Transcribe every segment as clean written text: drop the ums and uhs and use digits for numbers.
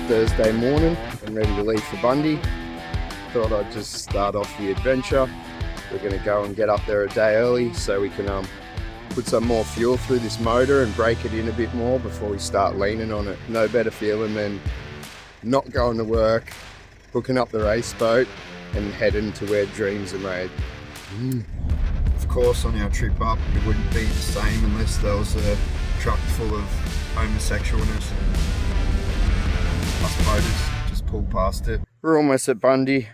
Thursday morning and ready to leave for Bundy. Thought I'd just start off the adventure. We're going to go and get up there a day early so we can put some more fuel through this motor and break it in a bit more before we start leaning on it. No better feeling than not going to work, hooking up the race boat and heading to where dreams are made. Of course, on our trip up it wouldn't be the same unless there was a truck full of homosexualness and us motors just pull past it. We're almost at Bundy.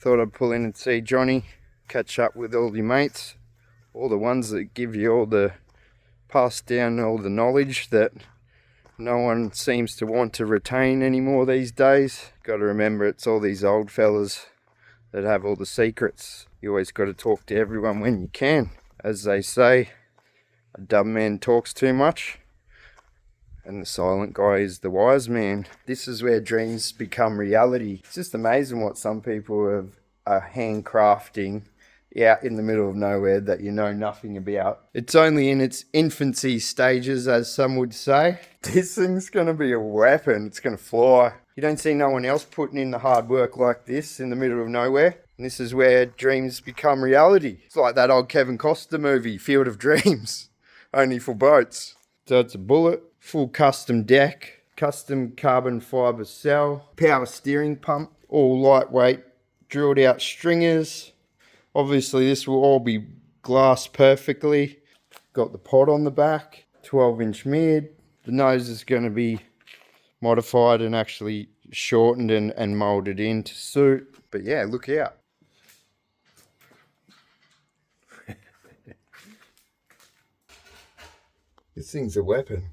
Thought I'd pull in and see Johnny, catch up with all your mates, all the ones that give you all the, pass down all the knowledge that no one seems to want to retain anymore these days. Got to remember it's all these old fellas that have all the secrets. You always got to talk to everyone when you can. As they say, a dumb man talks too much and the silent guy is the wise man. This is where dreams become reality. It's just amazing what some people are handcrafting out in the middle of nowhere that you know nothing about. It's only in its infancy stages, as some would say. This thing's going to be a weapon. It's going to fly. You don't see no one else putting in the hard work like this in the middle of nowhere. And this is where dreams become reality. It's like that old Kevin Costner movie, Field of Dreams, only for boats. So it's a bullet, full custom deck, custom carbon fibre cell, power steering pump, all lightweight, drilled out stringers. Obviously this will all be glassed perfectly. Got the pod on the back, 12-inch mid. The nose is going to be modified and actually shortened and moulded in to suit. But yeah, look out. This thing's a weapon.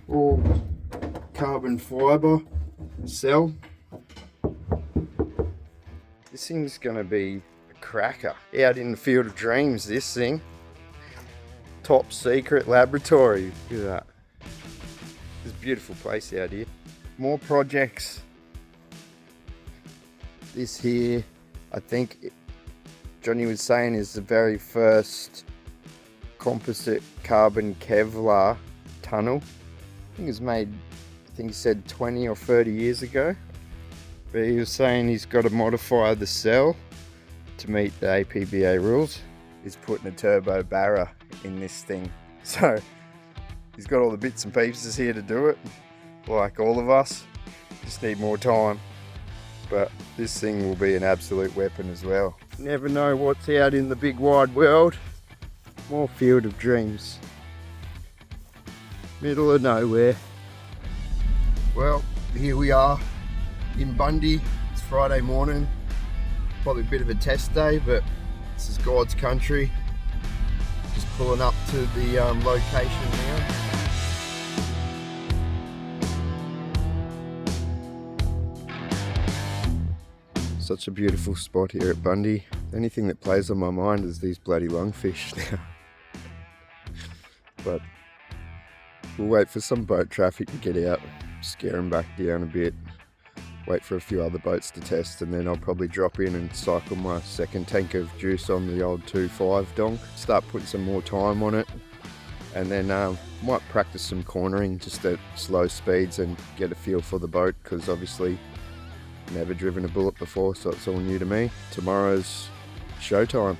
All carbon fibre cell. This thing's gonna be a cracker. Out in the field of dreams, this thing. Top secret laboratory. Look at that. It's a beautiful place out here. More projects. This here, I think Johnny was saying, is the very first composite carbon Kevlar tunnel. I think it was made, I think he said 20 or 30 years ago. But he was saying he's got to modify the cell to meet the APBA rules. He's putting a turbo barra in this thing. So he's got all the bits and pieces here to do it. Like all of us, just need more time. But this thing will be an absolute weapon as well. Never know what's out in the big wide world. More field of dreams. Middle of nowhere. Well, here we are in Bundy. It's Friday morning. Probably a bit of a test day, but this is God's country. Just pulling up to the location now. Such a beautiful spot here at Bundy. The only thing that plays on my mind is these bloody lungfish now. But we'll wait for some boat traffic to get out, scare them back down a bit, wait for a few other boats to test, and then I'll probably drop in and cycle my second tank of juice on the old 2.5 donk. Start putting some more time on it, and then might practice some cornering just at slow speeds and get a feel for the boat, because obviously never driven a bullet before, so it's all new to me. Tomorrow's showtime.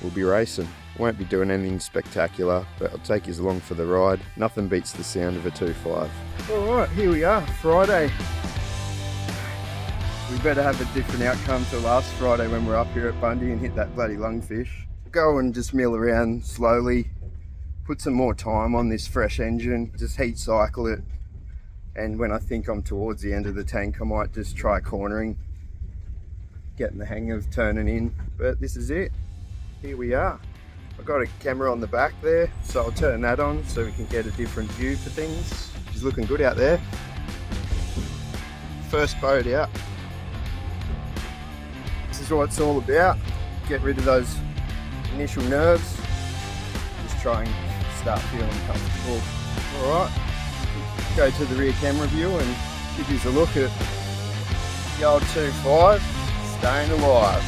We'll be racing. Won't be doing anything spectacular, but I'll take you along for the ride. Nothing beats the sound of a 2.5. Alright, here we are, Friday. We better have a different outcome to last Friday when we're up here at Bundy and hit that bloody lungfish. Go and just mill around slowly, put some more time on this fresh engine, just heat cycle it. And when I think I'm towards the end of the tank, I might just try cornering, getting the hang of turning in. But this is it. Here we are. I've got a camera on the back there, so I'll turn that on so we can get a different view for things. She's looking good out there. First boat out. This is what it's all about. Get rid of those initial nerves. Just try and start feeling comfortable. All right. Go to the rear camera view and give you a look at the old 2.5 staying alive.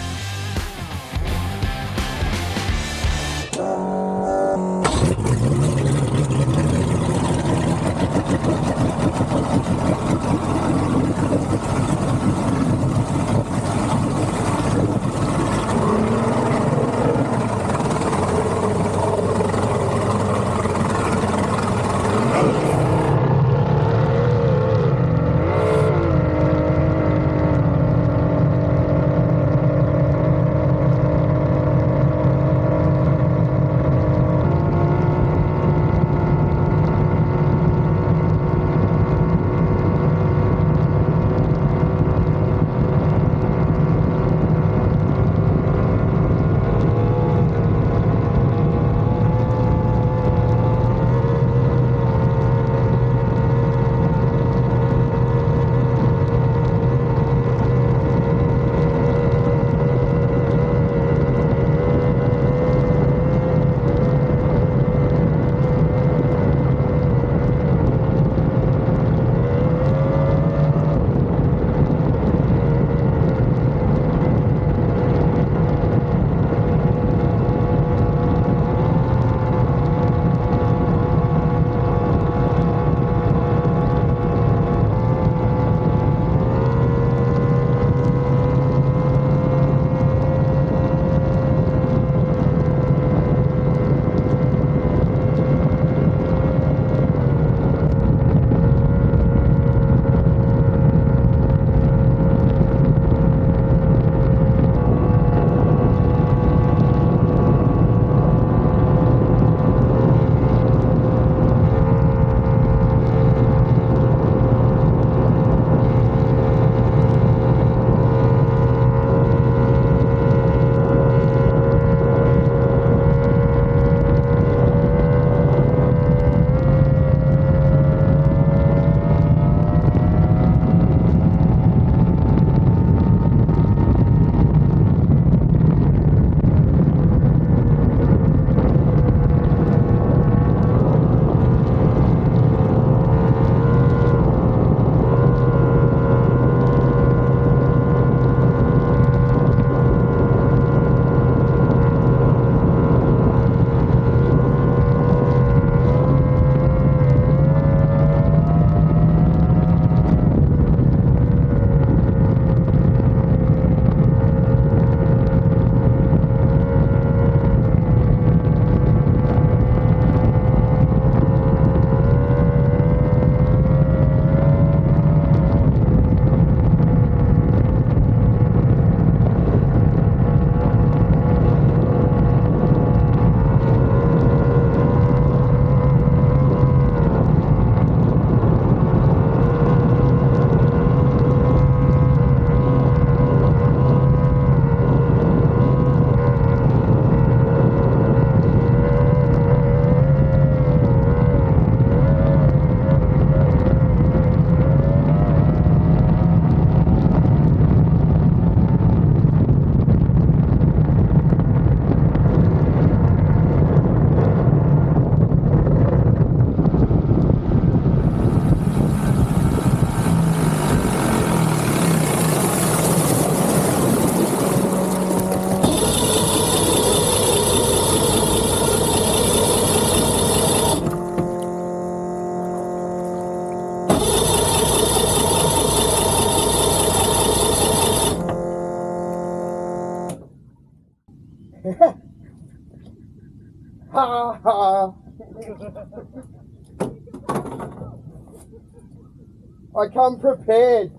I come prepared.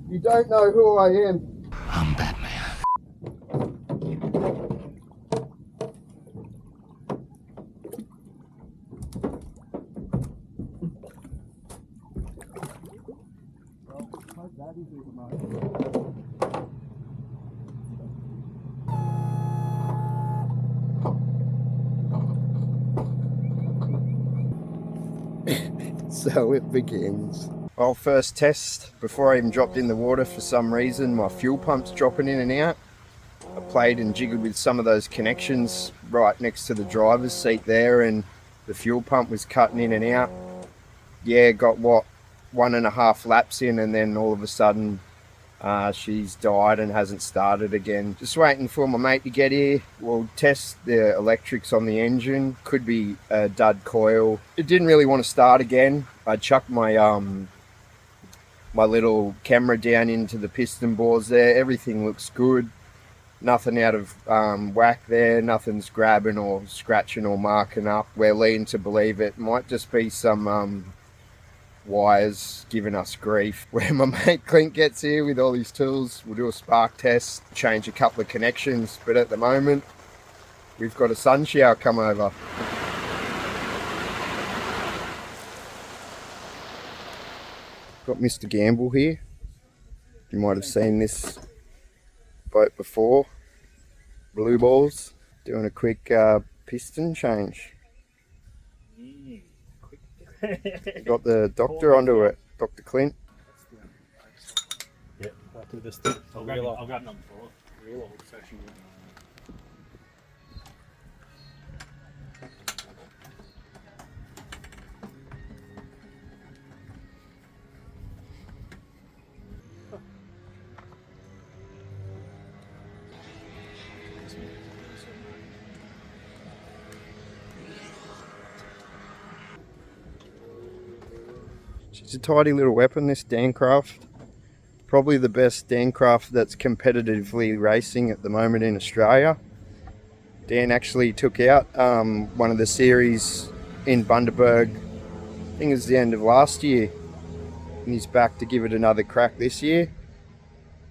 You don't know who I am. I'm Batman. So it begins. Well, first test, before I even dropped in the water, for some reason my fuel pump's dropping in and out. I played and jiggled with some of those connections right next to the driver's seat there, and the fuel pump was cutting in and out. Yeah, got what, 1.5 laps in, and then all of a sudden she's died and hasn't started again. Just waiting for my mate to get here. We'll test the electrics on the engine. Could be a dud coil. It didn't really want to start again. I chucked my my little camera down into the piston bores there. Everything looks good. Nothing out of whack there. Nothing's grabbing or scratching or marking up. We're leading to believe it might just be some wires giving us grief. When my mate Clint gets here with all his tools, we'll do a spark test, change a couple of connections, but at the moment we've got a sun shower come over. Got Mr. Gamble here. You might have seen this boat before. Blue balls, doing a quick piston change. Got the doctor onto it, Dr. Clint. Yeah, I'll do this thing. I've got number 4. Real old section. It's a tidy little weapon, this Dancraft. Probably the best Dancraft that's competitively racing at the moment in Australia. Dan actually took out one of the series in Bundaberg, I think it was the end of last year, and he's back to give it another crack this year.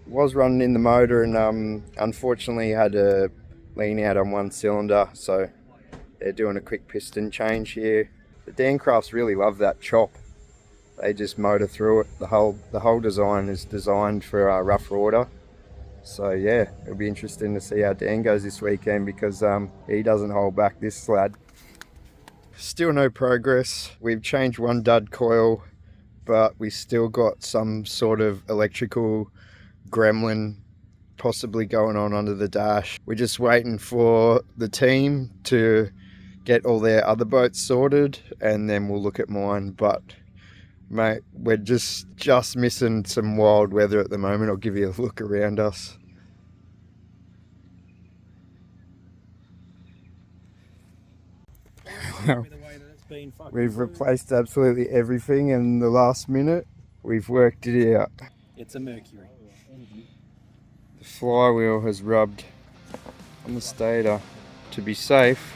Was running in the motor and unfortunately had to lean out on one cylinder, so they're doing a quick piston change here. The Dancrafts really love that chop. They just motor through it. The whole design is designed for rough water. So yeah, it'll be interesting to see how Dan goes this weekend, because he doesn't hold back, this lad. Still no progress. We've changed one dud coil, but we still got some sort of electrical gremlin possibly going on under the dash. We're just waiting for the team to get all their other boats sorted, and then we'll look at mine. But mate, we're just missing some wild weather at the moment. I'll give you a look around us. We've replaced absolutely everything in the last minute. We've worked it out. It's a Mercury. The flywheel has rubbed on the stator. To be safe,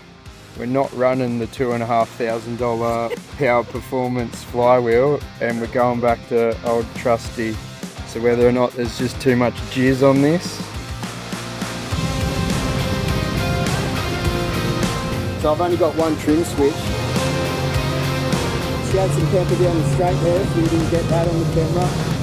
we're not running the $2,500 power performance flywheel, and we're going back to old trusty. So whether or not there's just too much jizz on this. So I've only got one trim switch. She had some pepper down the straight there, so you didn't get that on the camera.